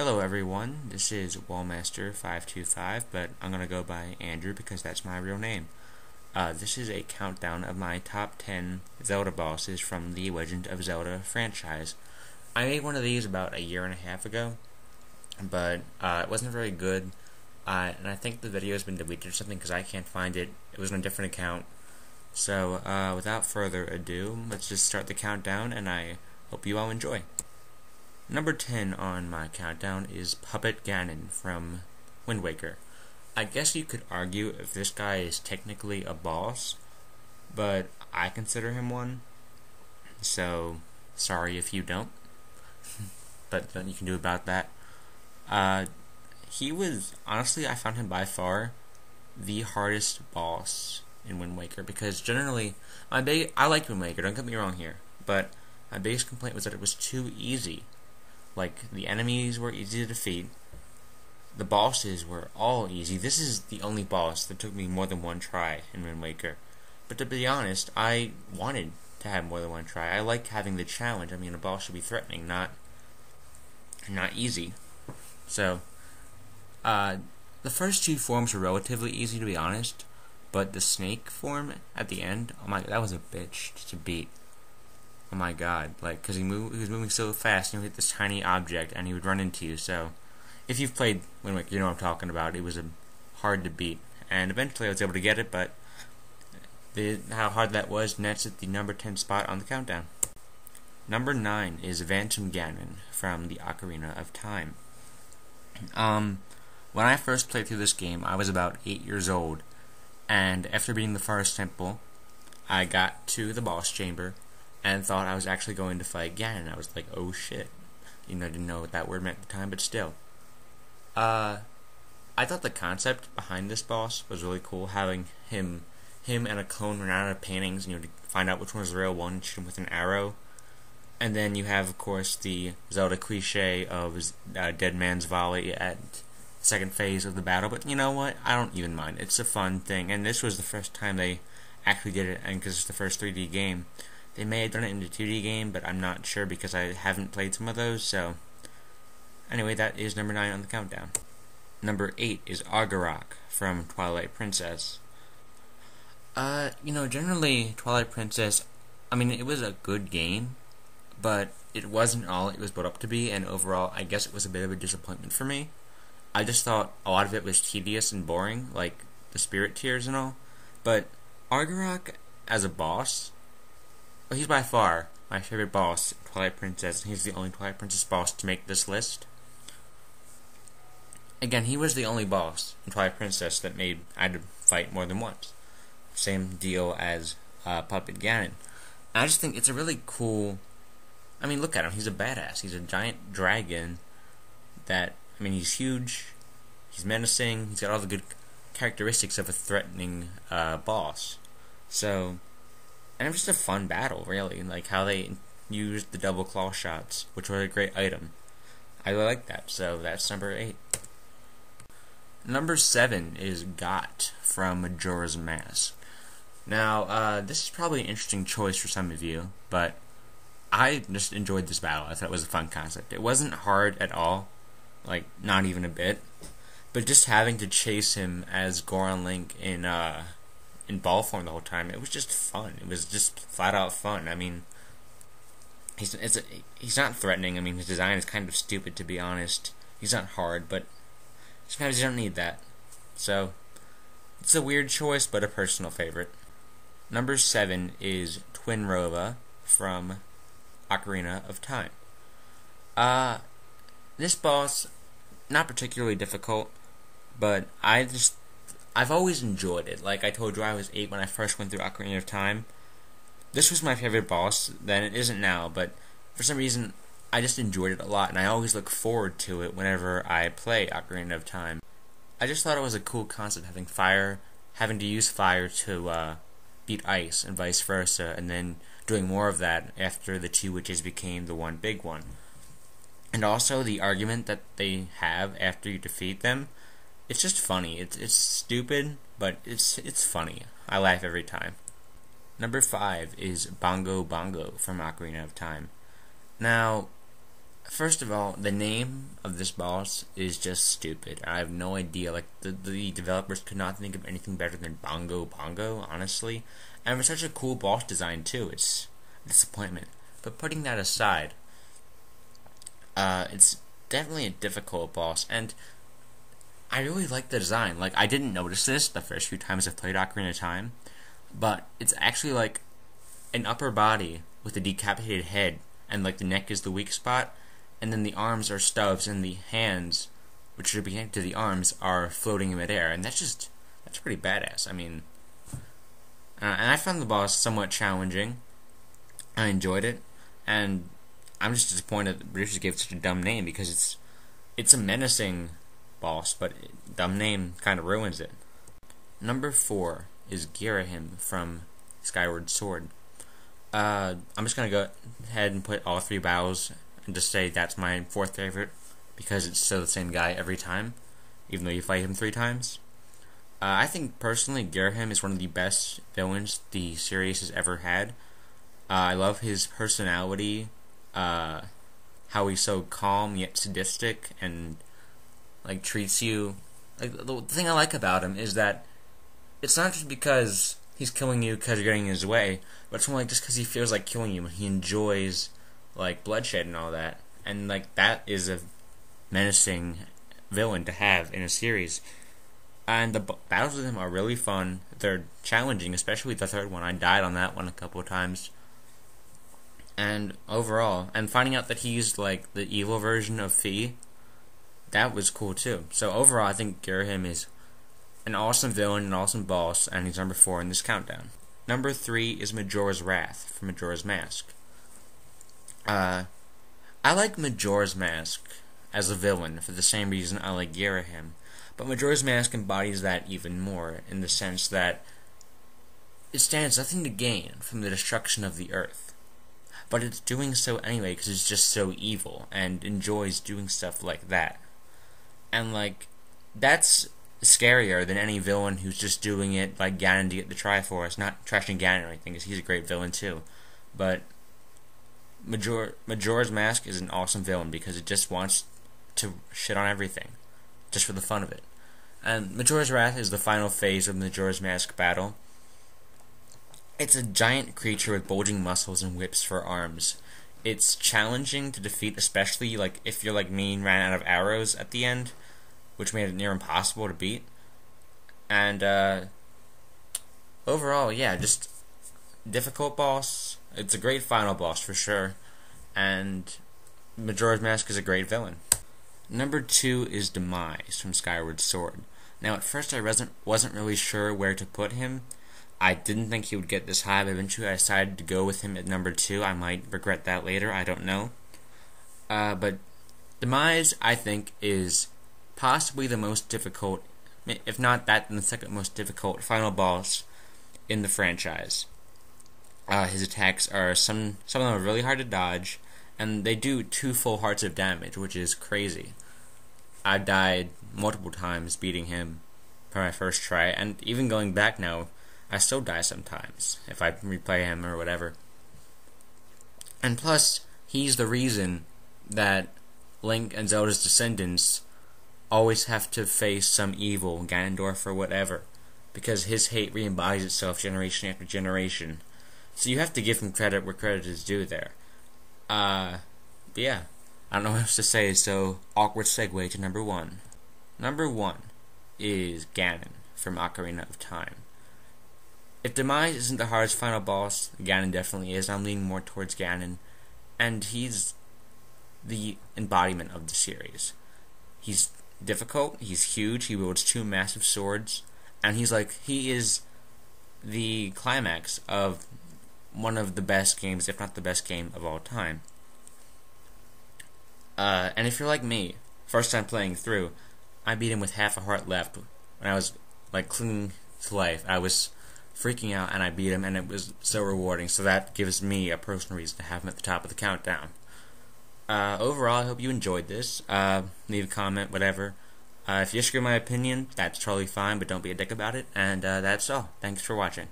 Hello everyone, this is Wallmaster525, but I'm going to go by Andrew because that's my real name. This is a countdown of my top 10 Zelda bosses from the Legend of Zelda franchise. I made one of these about a year and a half ago, but it wasn't very good, and I think the video has been deleted or something because I can't find it. It was on a different account. So without further ado, let's just start the countdown, and I hope you all enjoy. Number 10 on my countdown is Puppet Ganon from Wind Waker. I guess you could argue if this guy is technically a boss, but I consider him one, so sorry if you don't, but nothing you can do about that. He was, honestly, I found him by far the hardest boss in Wind Waker, because generally, I liked Wind Waker, don't get me wrong here, but my biggest complaint was that it was too easy. Like, the enemies were easy to defeat. The bosses were all easy. This is the only boss that took me more than one try in Wind Waker. But to be honest, I wanted to have more than one try. I like having the challenge. I mean, a boss should be threatening, not easy. So, the first two forms were relatively easy, to be honest. But the snake form at the end, oh my god, that was a bitch to beat. Oh my god, like, because he was moving so fast, and he would hit this tiny object, and he would run into you, so, if you've played Wind Waker, you know what I'm talking about. It was hard to beat, and eventually I was able to get it, but how hard that was nets at the number 10 spot on the countdown. Number 9 is Phantom Ganon from the Ocarina of Time. When I first played through this game, I was about 8 years old, and after beating the Forest Temple, I got to the boss chamber, and thought I was actually going to fight Ganon. I was like, oh shit. You know, I didn't know what that word meant at the time, but still. I thought the concept behind this boss was really cool, having him and a clone run out of paintings, to find out which one was the real one, shoot him with an arrow. And then you have, of course, the Zelda cliche of Dead Man's Volley at the second phase of the battle, but you know what? I don't even mind. It's a fun thing, and this was the first time they actually did it, and because it's the first 3D game. They may have done it in the 2D game, but I'm not sure because I haven't played some of those, so... Anyway, that is number 9 on the countdown. Number 8 is Argarok from Twilight Princess. Generally, Twilight Princess, I mean, it was a good game, but it wasn't all it was built up to be, and overall, I guess it was a bit of a disappointment for me. I just thought a lot of it was tedious and boring, like the Spirit Tears and all, but Argarok, as a boss... Well, he's by far my favorite boss, Twilight Princess, and he's the only Twilight Princess boss to make this list. Again, he was the only boss in Twilight Princess that I had to fight more than once. Same deal as Puppet Ganon. And I just think it's a really cool... I mean, look at him. He's a badass. He's a giant dragon that... I mean, he's huge. He's menacing. He's got all the good characteristics of a threatening boss. So... And it was just a fun battle, really, like how they used the double claw shots, which were a great item. I really like that, so that's number 8. Number 7 is Got from Majora's Mask. Now, this is probably an interesting choice for some of you, but I just enjoyed this battle. I thought it was a fun concept. It wasn't hard at all, like, not even a bit, but just having to chase him as Goron Link in ball form the whole time, it was just fun. It was just flat out fun. I mean, he's not threatening. I mean, his design is kind of stupid, to be honest. He's not hard, but sometimes you don't need that. So, it's a weird choice, but a personal favorite. Number 7 is Twinrova from Ocarina of Time. This boss, not particularly difficult, but I've always enjoyed it. Like I told you, I was 8 when I first went through Ocarina of Time. This was my favorite boss, then it isn't now, but for some reason, I just enjoyed it a lot, and I always look forward to it whenever I play Ocarina of Time. I just thought it was a cool concept, having to use fire to beat ice, and vice versa, and then doing more of that after the 2 witches became the one big one. And also, the argument that they have after you defeat them, it's just funny. It's stupid, but it's funny. I laugh every time. Number 5 is Bongo Bongo from Ocarina of Time. Now, First of all, the name of this boss is just stupid. I have no idea. Like, the developers could not think of anything better than Bongo Bongo, honestly. And it's such a cool boss design, too. It's a disappointment. But putting that aside, it's definitely a difficult boss, and I really like the design. Like, I didn't notice this the first few times I've played Ocarina of Time, but it's actually like an upper body with a decapitated head, and like the neck is the weak spot, and then the arms are stubs, and the hands, which should be connected to the arms, are floating in midair, and that's pretty badass. I mean, and I found the boss somewhat challenging. I enjoyed it, and I'm just disappointed that British gave it such a dumb name, because it's a menacing boss, but dumb name kind of ruins it. Number 4 is Girahim from Skyward Sword. I'm just gonna go ahead and put all 3 battles and just say that's my 4th favorite, because it's still the same guy every time, even though you fight him 3 times. I think personally Girahim is one of the best villains the series has ever had. I love his personality, how he's so calm yet sadistic, and like treats you. Like, the thing I like about him is that it's not just because he's killing you because you're getting in his way, but it's more like just because he feels like killing you, and he enjoys like bloodshed and all that. And like, that is a menacing villain to have in a series. And the battles with him are really fun. They're challenging, especially the 3rd one. I died on that one a couple of times. And overall, and finding out that he's like the evil version of Fi, that was cool too. So overall, I think Girahim is an awesome villain, an awesome boss, and he's number 4 in this countdown. Number 3 is Majora's Wrath from Majora's Mask. I like Majora's Mask as a villain for the same reason I like Girahim, but Majora's Mask embodies that even more, in the sense that it stands nothing to gain from the destruction of the earth, but it's doing so anyway because it's just so evil and enjoys doing stuff like that. And like, that's scarier than any villain who's just doing it like Ganon to get the Triforce. Not trashing Ganon or anything, because he's a great villain too, but Majora's Mask is an awesome villain because it just wants to shit on everything just for the fun of it. And Majora's Wrath is the final phase of Majora's Mask battle. It's a giant creature with bulging muscles and whips for arms. It's challenging to defeat, especially like if you're like me and ran out of arrows at the end, which made it near impossible to beat. And overall, yeah, just difficult boss. It's a great final boss for sure, and Majora's Mask is a great villain. Number 2 is Demise from Skyward Sword. Now, at first I wasn't really sure where to put him. I didn't think he would get this high, but eventually I decided to go with him at number 2. I might regret that later, I don't know. But Demise, I think, is possibly the most difficult, if not that, then the second most difficult final boss in the franchise. His attacks are, some of them are really hard to dodge, and they do 2 full hearts of damage, which is crazy. I died multiple times beating him for my first try, and even going back now, I still die sometimes if I replay him or whatever. And plus, he's the reason that Link and Zelda's descendants always have to face some evil, Ganondorf or whatever, because his hate re-embodies itself generation after generation. So you have to give him credit where credit is due there. But yeah, I don't know what else to say, so awkward segue to number 1. Number 1 is Ganon from Ocarina of Time. If Demise isn't the hardest final boss, Ganon definitely is. I'm leaning more towards Ganon, and he's the embodiment of the series. He's difficult, he's huge, he wields 2 massive swords, and he is the climax of one of the best games, if not the best game of all time. And if you're like me, first time playing through, I beat him with half a heart left when I was like clinging to life. I was freaking out and I beat him, and it was so rewarding, so that gives me a personal reason to have him at the top of the countdown. Overall, I hope you enjoyed this. Leave a comment, whatever. If you disagree with my opinion, that's totally fine, but don't be a dick about it. And that's all. Thanks for watching.